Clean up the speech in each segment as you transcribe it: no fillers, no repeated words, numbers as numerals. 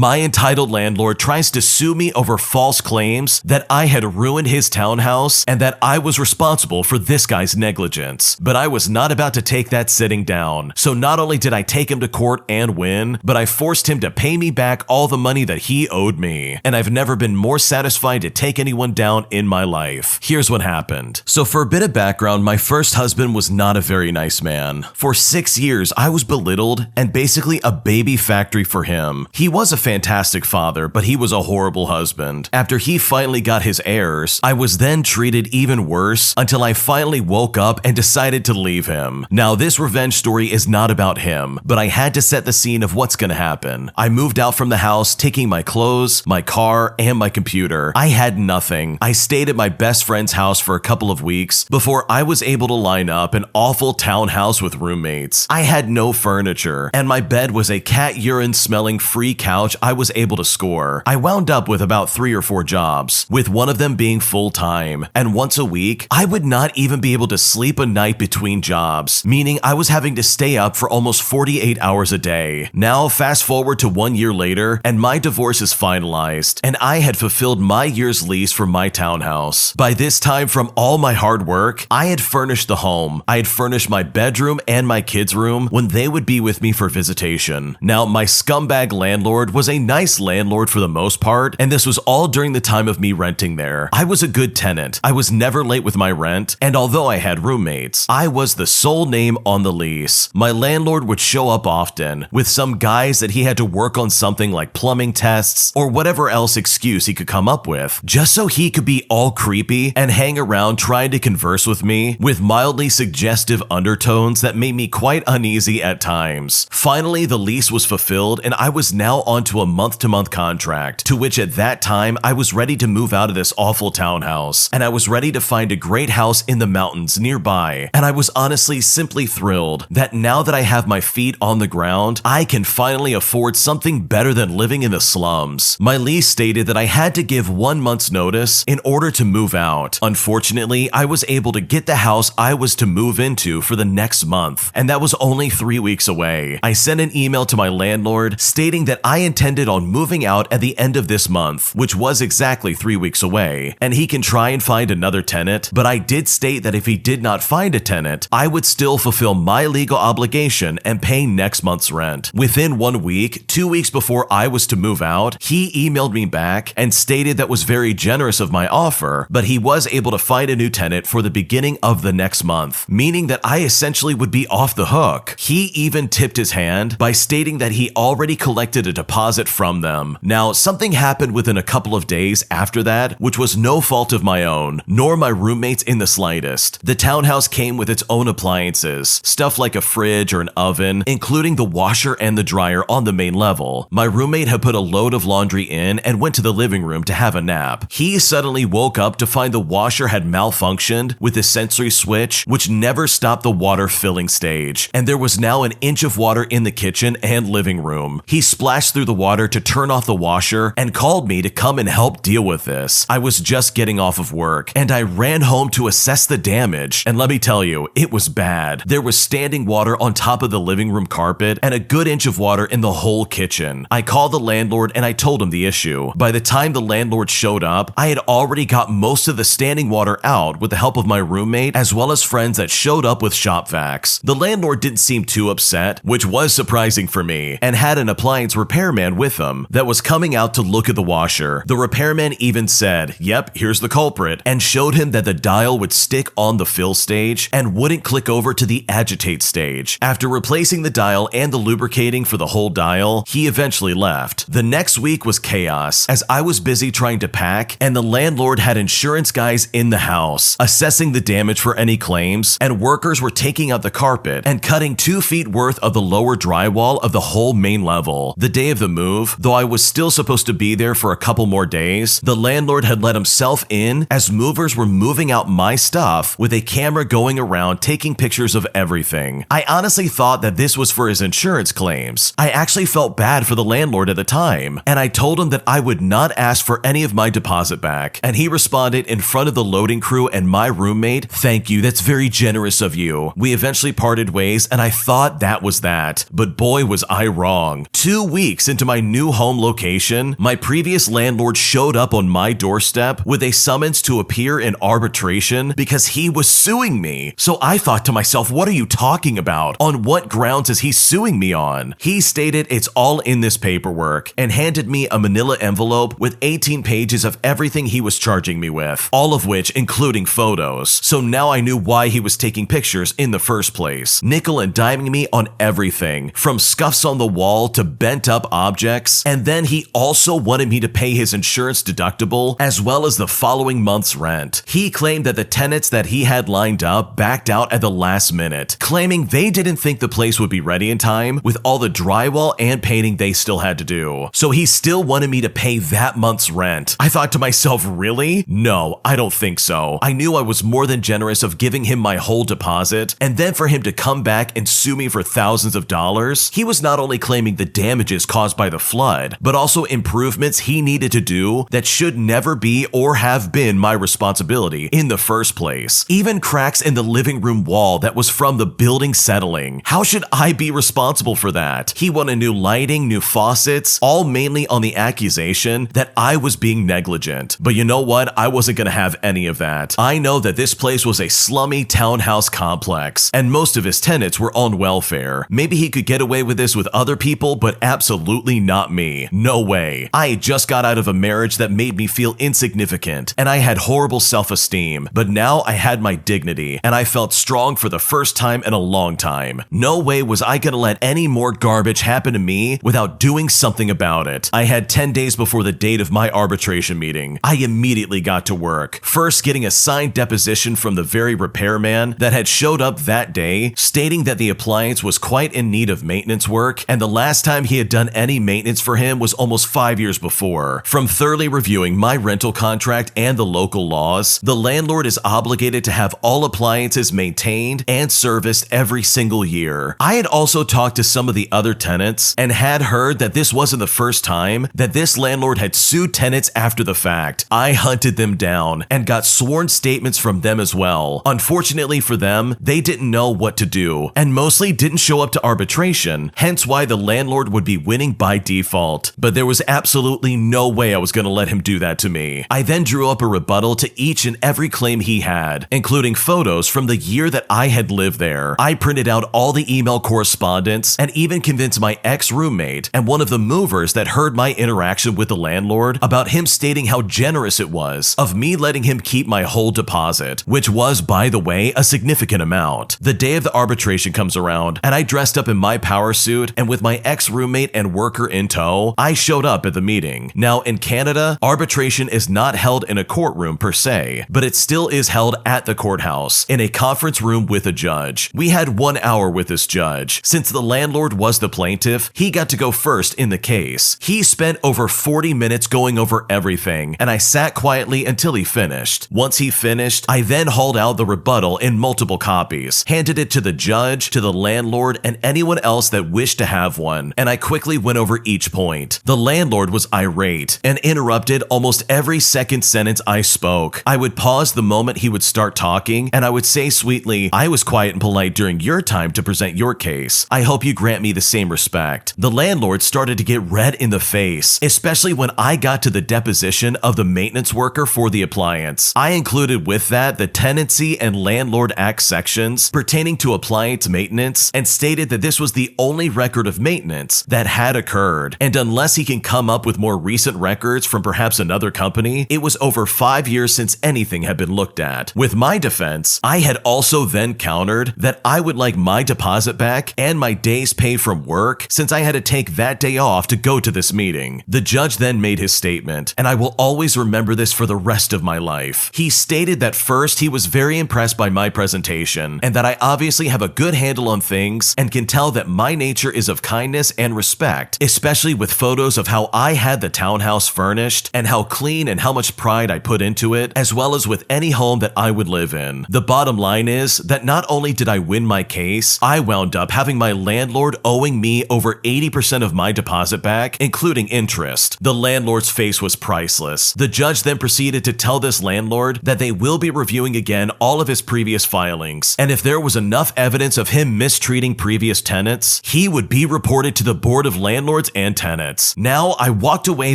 My entitled landlord tries to sue me over false claims that I had ruined his townhouse and that I was responsible for this guy's negligence. But I was not about to take that sitting down. So not only did I take him to court and win, but I forced him to pay me back all the money that he owed me. And I've never been more satisfied to take anyone down in my life. Here's what happened. So for a bit of background, my first husband was not a very nice man. For 6 years, I was belittled and basically a baby factory for him. He was a fantastic father, but he was a horrible husband. After he finally got his heirs, I was then treated even worse until I finally woke up and decided to leave him. Now, this revenge story is not about him, but I had to set the scene of what's gonna happen. I moved out from the house, taking my clothes, my car, and my computer. I had nothing. I stayed at my best friend's house for a couple of weeks before I was able to line up an awful townhouse with roommates. I had no furniture, and my bed was a cat urine smelling free couch I was able to score. I wound up with about 3 or 4 jobs, with one of them being full-time, and once a week, I would not even be able to sleep a night between jobs, meaning I was having to stay up for almost 48 hours a day. Now, fast forward to 1 year later, and my divorce is finalized, and I had fulfilled my year's lease for my townhouse. By this time, from all my hard work, I had furnished the home. I had furnished my bedroom and my kids' room when they would be with me for visitation. Now, my scumbag landlord was a nice landlord for the most part, and this was all during the time of me renting there. I was a good tenant. I was never late with my rent, and although I had roommates, I was the sole name on the lease. My landlord would show up often with some guys that he had to work on something like plumbing tests or whatever else excuse he could come up with, just so he could be all creepy and hang around trying to converse with me with mildly suggestive undertones that made me quite uneasy at times. Finally, the lease was fulfilled and I was now onto a month-to-month contract, to which at that time I was ready to move out of this awful townhouse, and I was ready to find a great house in the mountains nearby, and I was honestly simply thrilled that now that I have my feet on the ground, I can finally afford something better than living in the slums. My lease stated that I had to give 1 month's notice in order to move out. Unfortunately, I was able to get the house I was to move into for the next month, and that was only 3 weeks away. I sent an email to my landlord stating that I intended on moving out at the end of this month, which was exactly 3 weeks away, and he can try and find another tenant, but I did state that if he did not find a tenant, I would still fulfill my legal obligation and pay next month's rent. Within 1 week, 2 weeks before I was to move out, he emailed me back and stated that was very generous of my offer, but he was able to find a new tenant for the beginning of the next month, meaning that I essentially would be off the hook. He even tipped his hand by stating that he already collected a deposit from them. Now, something happened within a couple of days after that, which was no fault of my own, nor my roommates in the slightest. The townhouse came with its own appliances, stuff like a fridge or an oven, including the washer and the dryer on the main level. My roommate had put a load of laundry in and went to the living room to have a nap. He suddenly woke up to find the washer had malfunctioned with the sensory switch, which never stopped the water filling stage, and there was now an inch of water in the kitchen and living room. He splashed through the water to turn off the washer and called me to come and help deal with this. I was just getting off of work, and I ran home to assess the damage, and let me tell you, it was bad. There was standing water on top of the living room carpet and a good inch of water in the whole kitchen. I called the landlord and I told him the issue. By the time the landlord showed up, I had already got most of the standing water out with the help of my roommate as well as friends that showed up with shop vacs. The landlord didn't seem too upset, which was surprising for me, and had an appliance repairman with him that was coming out to look at the washer. The repairman even said, "Yep, here's the culprit," and showed him that the dial would stick on the fill stage and wouldn't click over to the agitate stage. After replacing the dial and the lubricating for the whole dial, he eventually left. The next week was chaos, as I was busy trying to pack, and the landlord had insurance guys in the house, assessing the damage for any claims, and workers were taking out the carpet and cutting 2 feet worth of the lower drywall of the whole main level. The day of the move, though I was still supposed to be there for a couple more days, the landlord had let himself in as movers were moving out my stuff with a camera going around taking pictures of everything. I honestly thought that this was for his insurance claims. I actually felt bad for the landlord at the time, and I told him that I would not ask for any of my deposit back, and he responded in front of the loading crew and my roommate, "Thank you, that's very generous of you." We eventually parted ways, and I thought that was that, but boy was I wrong. 2 weeks into my new home location, my previous landlord showed up on my doorstep with a summons to appear in arbitration because he was suing me. So I thought to myself, what are you talking about? On what grounds is he suing me on? He stated it's all in this paperwork and handed me a manila envelope with 18 pages of everything he was charging me with, all of which including photos. So now I knew why he was taking pictures in the first place, nickel and diming me on everything, from scuffs on the wall to bent up objects. And then he also wanted me to pay his insurance deductible as well as the following month's rent. He claimed that the tenants that he had lined up backed out at the last minute, claiming they didn't think the place would be ready in time with all the drywall and painting they still had to do. So he still wanted me to pay that month's rent. I thought to myself, really? No, I don't think so. I knew I was more than generous of giving him my whole deposit, and then for him to come back and sue me for thousands of dollars. He was not only claiming the damages caused by the flood, but also improvements he needed to do that should never be or have been my responsibility in the first place. Even cracks in the living room wall that was from the building settling. How should I be responsible for that? He wanted new lighting, new faucets, all mainly on the accusation that I was being negligent. But you know what? I wasn't gonna have any of that. I know that this place was a slummy townhouse complex, and most of his tenants were on welfare. Maybe he could get away with this with other people, but absolutely not me. No way. I just got out of a marriage that made me feel insignificant, and I had horrible self-esteem, but now I had my dignity, and I felt strong for the first time in a long time. No way was I gonna let any more garbage happen to me without doing something about it. I had 10 days before the date of my arbitration meeting. I immediately got to work, first getting a signed deposition from the very repairman that had showed up that day, stating that the appliance was quite in need of maintenance work, and the last time he had done any maintenance for him was almost 5 years before. From thoroughly reviewing my rental contract and the local laws, the landlord is obligated to have all appliances maintained and serviced every single year. I had also talked to some of the other tenants and had heard that this wasn't the first time that this landlord had sued tenants after the fact. I hunted them down and got sworn statements from them as well. Unfortunately for them, they didn't know what to do and mostly didn't show up to arbitration, hence why the landlord would be winning by default. But there was absolutely no way I was going to let him do that to me. I then drew up a rebuttal to each and every claim he had, including photos from the year that I had lived there. I printed out all the email correspondence and even convinced my ex-roommate and one of the movers that heard my interaction with the landlord about him stating how generous it was of me letting him keep my whole deposit, which was, by the way, a significant amount. The day of the arbitration comes around, and I dressed up in my power suit, and with my ex-roommate and worker in tow, I showed up at the meeting. Now, in Canada, arbitration is not held in a courtroom per se, but it still is held at the courthouse, in a conference room with a judge. We had 1 hour with this judge. Since the landlord was the plaintiff, he got to go first in the case. He spent over 40 minutes going over everything, and I sat quietly until he finished. Once he finished, I then hauled out the rebuttal in multiple copies, handed it to the judge, to the landlord, and anyone else that wished to have one, and I quickly went over each point. The landlord was irate and interrupted almost every second sentence I spoke. I would pause the moment he would start talking, and I would say sweetly, "I was quiet and polite during your time to present your case. I hope you grant me the same respect." The landlord started to get red in the face, especially when I got to the deposition of the maintenance worker for the appliance. I included with that the Tenancy and Landlord Act sections pertaining to appliance maintenance and stated that this was the only record of maintenance that had occurred, and unless he can come up with more recent records from perhaps another company, it was over 5 years since anything had been looked at. With my defense, I had also then countered that I would like my deposit back and my day's pay from work since I had to take that day off to go to this meeting. The judge then made his statement, and I will always remember this for the rest of my life. He stated that first, he was very impressed by my presentation and that I obviously have a good handle on things and can tell that my nature is of kindness and respect, especially with photos of how I had the townhouse furnished and how clean and how much pride I put into it, as well as with any home that I would live in. The bottom line is that not only did I win my case, I wound up having my landlord owing me over 80% of my deposit back, including interest. The landlord's face was priceless. The judge then proceeded to tell this landlord that they will be reviewing again all of his previous filings, and if there was enough evidence of him mistreating previous tenants, he would be reported to the Board of Landlords landlords and tenants. Now, I walked away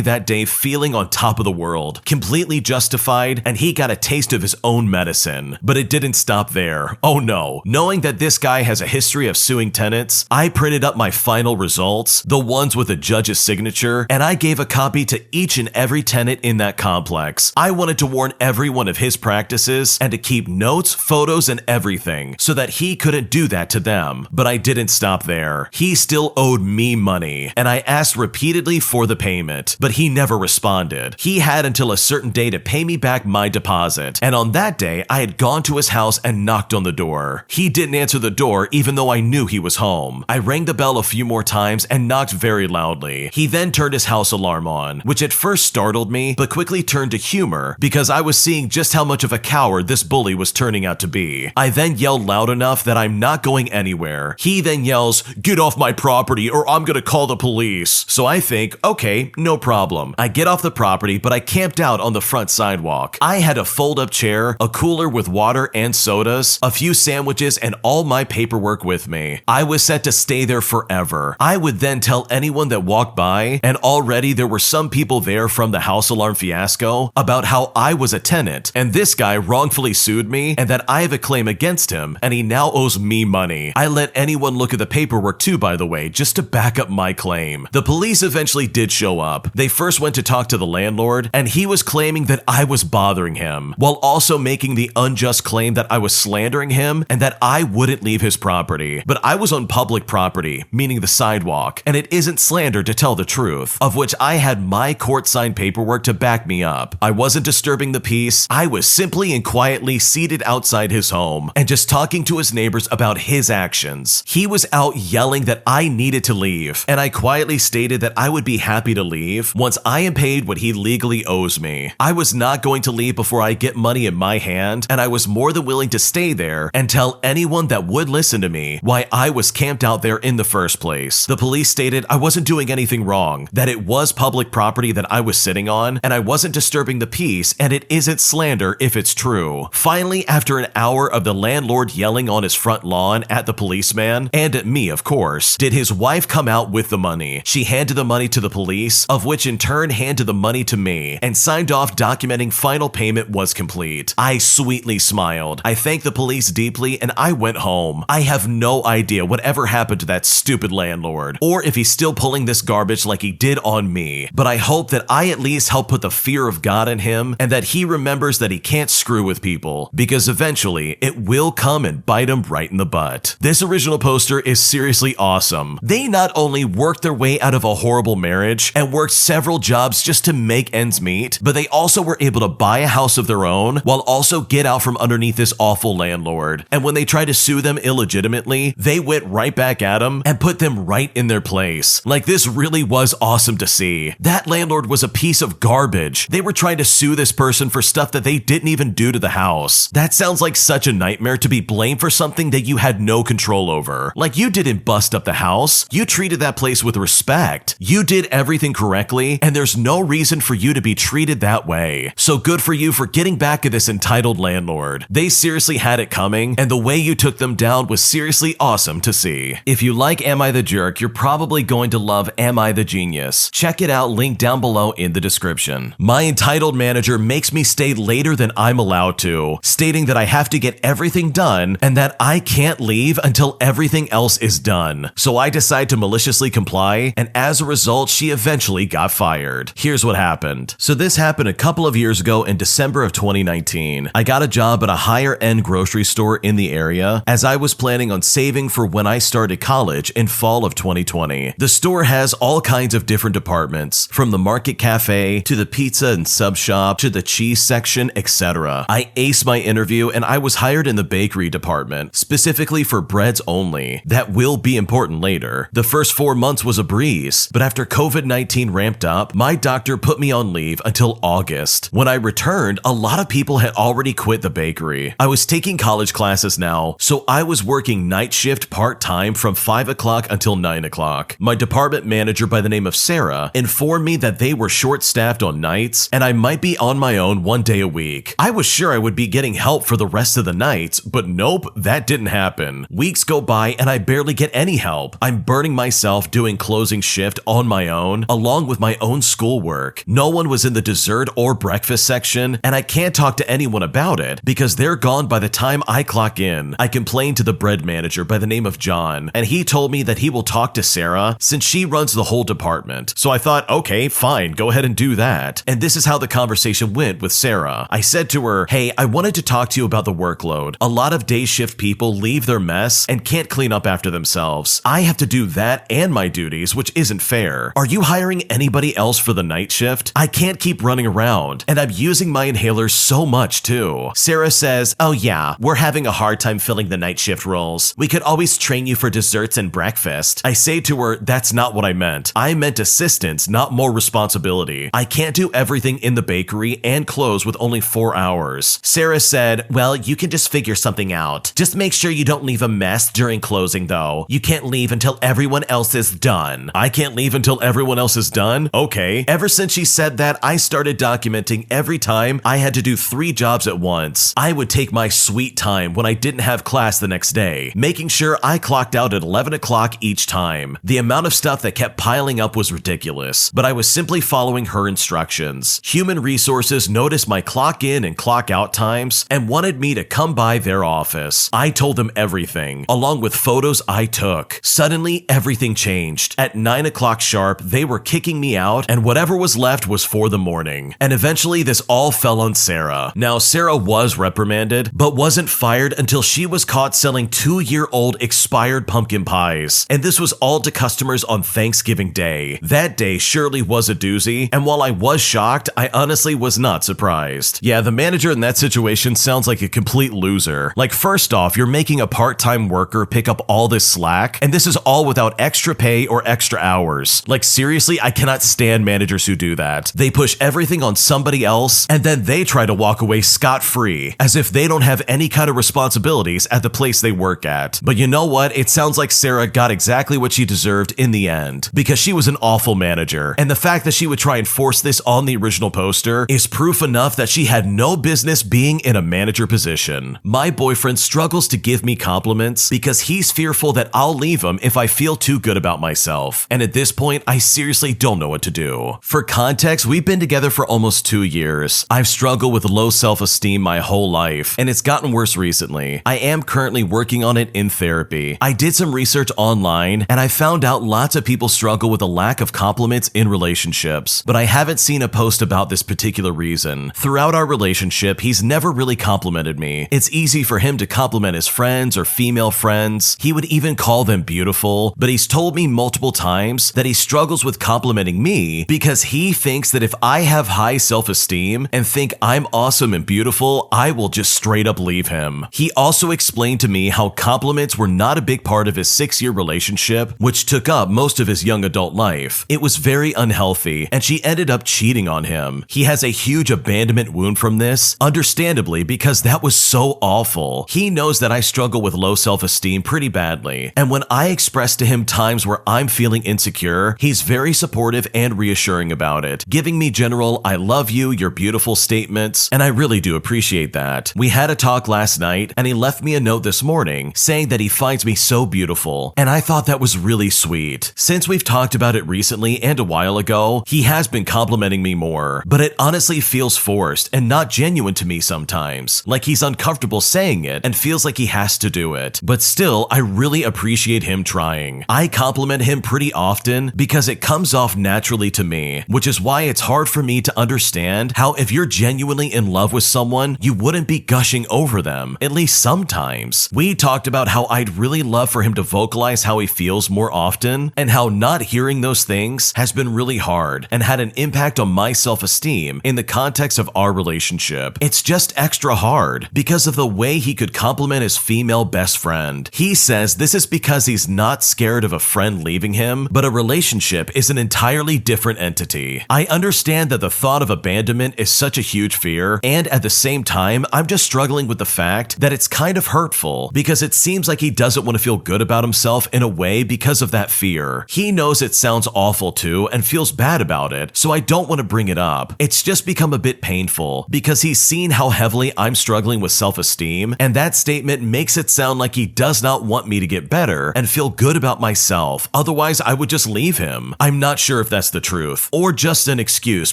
that day feeling on top of the world, completely justified, and he got a taste of his own medicine. But it didn't stop there. Oh no. Knowing that this guy has a history of suing tenants, I printed up my final results, the ones with a judge's signature, and I gave a copy to each and every tenant in that complex. I wanted to warn everyone of his practices and to keep notes, photos, and everything so that he couldn't do that to them. But I didn't stop there. He still owed me money, and I asked repeatedly for the payment, but he never responded. He had until a certain day to pay me back my deposit, and on that day, I had gone to his house and knocked on the door. He didn't answer the door even though I knew he was home. I rang the bell a few more times and knocked very loudly. He then turned his house alarm on, which at first startled me, but quickly turned to humor because I was seeing just how much of a coward this bully was turning out to be. I then yelled loud enough that I'm not going anywhere. He then yells, "Get off my property or I'm gonna call the police." So I think, okay, no problem. I get off the property, but I camped out on the front sidewalk. I had a fold-up chair, a cooler with water and sodas, a few sandwiches, and all my paperwork with me. I was set to stay there forever. I would then tell anyone that walked by, and already there were some people there from the house alarm fiasco, about how I was a tenant, and this guy wrongfully sued me, and that I have a claim against him, and he now owes me money. I let anyone look at the paperwork too, by the way, just to back up my claim. The police eventually did show up. They first went to talk to the landlord, and he was claiming that I was bothering him, while also making the unjust claim that I was slandering him and that I wouldn't leave his property. But I was on public property, meaning the sidewalk, and it isn't slander to tell the truth, of which I had my court-signed paperwork to back me up. I wasn't disturbing the peace. I was simply and quietly seated outside his home and just talking to his neighbors about his actions. He was out yelling that I needed to leave, and I quietly stated that I would be happy to leave once I am paid what he legally owes me. I was not going to leave before I get money in my hand, and I was more than willing to stay there and tell anyone that would listen to me why I was camped out there in the first place. The police stated I wasn't doing anything wrong, that it was public property that I was sitting on, and I wasn't disturbing the peace, and it isn't slander if it's true. Finally, after an hour of the landlord yelling on his front lawn at the policeman, and at me of course, did his wife come out with the money. She handed the money to the police, of which in turn handed the money to me, and signed off documenting final payment was complete. I sweetly smiled. I thanked the police deeply, and I went home. I have no idea whatever happened to that stupid landlord, or if he's still pulling this garbage like he did on me, but I hope that I at least help put the fear of God in him, and that he remembers that he can't screw with people, because eventually it will come and bite him right in the butt. This original poster is seriously awesome. They not only worked their way out of a horrible marriage and worked several jobs just to make ends meet, but they also were able to buy a house of their own while also get out from underneath this awful landlord. And when they tried to sue them illegitimately, they went right back at them and put them right in their place. Like, this really was awesome to see. That landlord was a piece of garbage. They were trying to sue this person for stuff that they didn't even do to the house. That sounds like such a nightmare, to be blamed for something that you had no control over. Like, you didn't bust up the house. You treated that place with respect. You did everything correctly, and there's no reason for you to be treated that way. So good for you for getting back at this entitled landlord. They seriously had it coming, and the way you took them down was seriously awesome to see. If you like Am I the Jerk, you're probably going to love Am I the Genius. Check it out, link down below in the description. My entitled manager makes me stay later than I'm allowed to, stating that I have to get everything done and that I can't leave until everything else is done. So I decide to maliciously comply, and as a result, she eventually got fired. Here's what happened. So this happened a couple of years ago in December of 2019. I got a job at a higher-end grocery store in the area, as I was planning on saving for when I started college in fall of 2020. The store has all kinds of different departments, from the market cafe to the pizza and sub shop to the cheese section, etc. I aced my interview and I was hired in the bakery department, specifically for breads only. That will be important later. The first 4 months was a breeze, but after COVID-19 ramped up, my doctor put me on leave until August. When I returned, a lot of people had already quit the bakery. I was taking college classes now, so I was working night shift part-time from 5 o'clock until 9 o'clock. My department manager by the name of Sarah informed me that they were short-staffed on nights and I might be on my own 1 day a week. I was sure I would be getting help for the rest of the nights, but nope, that didn't happen. Weeks go by and I barely get any help. I'm burning myself doing closing shift on my own, along with my own schoolwork. No one was in the dessert or breakfast section, and I can't talk to anyone about it because they're gone by the time I clock in. I complained to the bread manager by the name of John, and he told me that he will talk to Sarah since she runs the whole department. So I thought, okay, fine, go ahead and do that. And this is how the conversation went with Sarah. I said to her, hey, I wanted to talk to you about the workload. A lot of day shift people leave their mess and can't clean up after themselves. I have to do that and my duties, which isn't fair. Are you hiring anybody else for the night shift? I can't keep running around, and I'm using my inhalers so much too. Sarah says, oh yeah, we're having a hard time filling the night shift roles. We could always train you for desserts and breakfast. I say to her, that's not what I meant. I meant assistance, not more responsibility. I can't do everything in the bakery and close with only 4 hours. Sarah said, well, you can just figure something out. Just make sure you don't leave a mess during closing though. You can't leave until everyone else is done. I can't leave until everyone else is done? Okay. Ever since she said that, I started documenting every time I had to do 3 jobs at once. I would take my sweet time when I didn't have class the next day, making sure I clocked out at 11 o'clock each time. The amount of stuff that kept piling up was ridiculous, but I was simply following her instructions. Human resources noticed my clock in and clock out times and wanted me to come by their office. I told them everything, along with photos I took. Suddenly, everything changed. At 9 o'clock sharp, they were kicking me out, and whatever was left was for the morning. And eventually, this all fell on Sarah. Now, Sarah was reprimanded, but wasn't fired until she was caught selling 2-year-old expired pumpkin pies. And this was all to customers on Thanksgiving Day. That day surely was a doozy, and while I was shocked, I honestly was not surprised. Yeah, the manager in that situation sounds like a complete loser. Like, first off, you're making a part-time worker pick up all this slack, and this is all without extra pay or extra hours. Like, seriously, I cannot stand managers who do that. They push everything on somebody else, and then they try to walk away scot-free, as if they don't have any kind of responsibilities at the place they work at. But you know what? It sounds like Sarah got exactly what she deserved in the end, because she was an awful manager, and the fact that she would try and force this on the original poster is proof enough that she had no business being in a manager position. My boyfriend struggles to give me compliments because he's fearful that I'll leave him if I feel too good about myself, and at this point, I seriously don't know what to do. For context, we've been together for almost 2 years. I've struggled with low self-esteem my whole life, and it's gotten worse recently. I am currently working on it in therapy. I did some research online, and I found out lots of people struggle with a lack of compliments in relationships, but I haven't seen a post about this particular reason. Throughout our relationship, he's never really complimented me. It's easy for him to compliment his friends or female friends. He would even call them beautiful, but he's told me multiple times that he struggles with complimenting me because he thinks that if I have high self-esteem and think I'm awesome and beautiful, I will just straight up leave him. He also explained to me how compliments were not a big part of his 6-year relationship, which took up most of his young adult life. It was very unhealthy, and she ended up cheating on him. He has a huge abandonment wound from this, understandably, because that was so awful. He knows that I struggle with low self-esteem pretty badly, and when I express to him times where I'm feeling insecure, he's very supportive and reassuring about it, giving me general "I love you, you're beautiful" statements, and I really do appreciate that. We had a talk last night, and he left me a note this morning saying that he finds me so beautiful, and I thought that was really sweet. Since we've talked about it recently and a while ago, he has been complimenting me more, but it honestly feels forced and not genuine to me sometimes, like he's uncomfortable saying it and feels like he has to do it. But still, I really appreciate him trying. I compliment him pretty often because it comes off naturally to me, which is why it's hard for me to understand how if you're genuinely in love with someone, you wouldn't be gushing over them, at least sometimes. We talked about how I'd really love for him to vocalize how he feels more often, and how not hearing those things has been really hard and had an impact on my self-esteem in the context of our relationship. It's just extra hard because of the way he could compliment his female best friend. He says this is because he's not scared of a friend leaving him, but a relationship is an entirely different entity. I understand that the thought of abandonment is such a huge fear, and at the same time, I'm just struggling with the fact that it's kind of hurtful because it seems like he doesn't want to feel good about himself in a way because of that fear. He knows it sounds awful too and feels bad about it, so I don't want to bring it up. It's just become a bit painful because he's seen how heavily I'm struggling with self-esteem, and that statement makes it sound like he does not want me to get better and feel good about myself. Otherwise, otherwise I would just leave him. I'm not sure if that's the truth, or just an excuse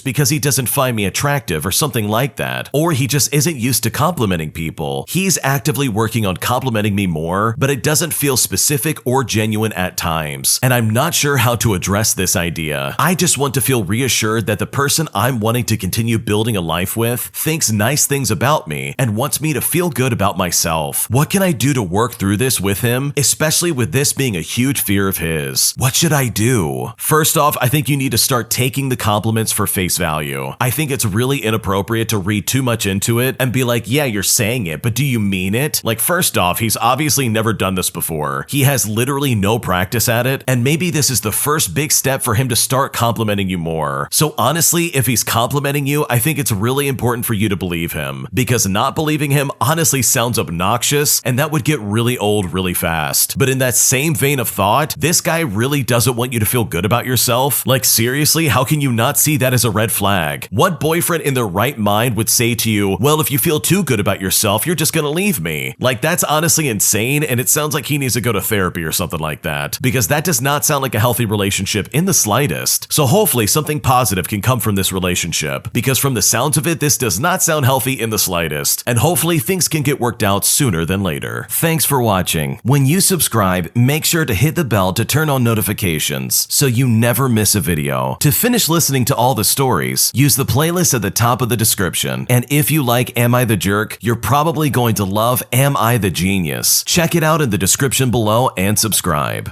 because he doesn't find me attractive or something like that, or he just isn't used to complimenting people. He's actively working on complimenting me more, but it doesn't feel specific or genuine at times, and I'm not sure how to address this idea. I just want to feel reassured that the person I'm wanting to continue building a life with thinks nice things about me and wants me to feel good about myself. What can I do to work through this with him, especially with this being a huge fear of his? What should I do? First off, I think you need to start taking the compliments for face value. I think it's really inappropriate to read too much into it and be like, yeah, you're saying it, but do you mean it? Like, first off, he's obviously never done this before. He has literally no practice at it, and maybe this is the first big step for him to start complimenting you more. So honestly, if he's complimenting you, I think it's really important for you to believe him, because not believing him honestly sounds obnoxious, and that would get really old really fast. But in that same vein of thought, this guy really doesn't want you to feel good about yourself. Like, seriously, how can you not see that as a red flag? What boyfriend in their right mind would say to you, well, if you feel too good about yourself, you're just gonna leave me? Like, that's honestly insane, and it sounds like he needs to go to therapy or something like that, because that does not sound like a healthy relationship in the slightest. So hopefully something positive can come from this relationship, because from the sounds of it, this does not sound healthy in the slightest, and hopefully things can get worked out sooner than later. Thanks for watching. When you subscribe, make sure to hit the bell to turn on notifications so you never miss a video. To finish listening to all the stories, use the playlist at the top of the description. And if you like Am I the Jerk, you're probably going to love Am I the Genius. Check it out in the description below and subscribe.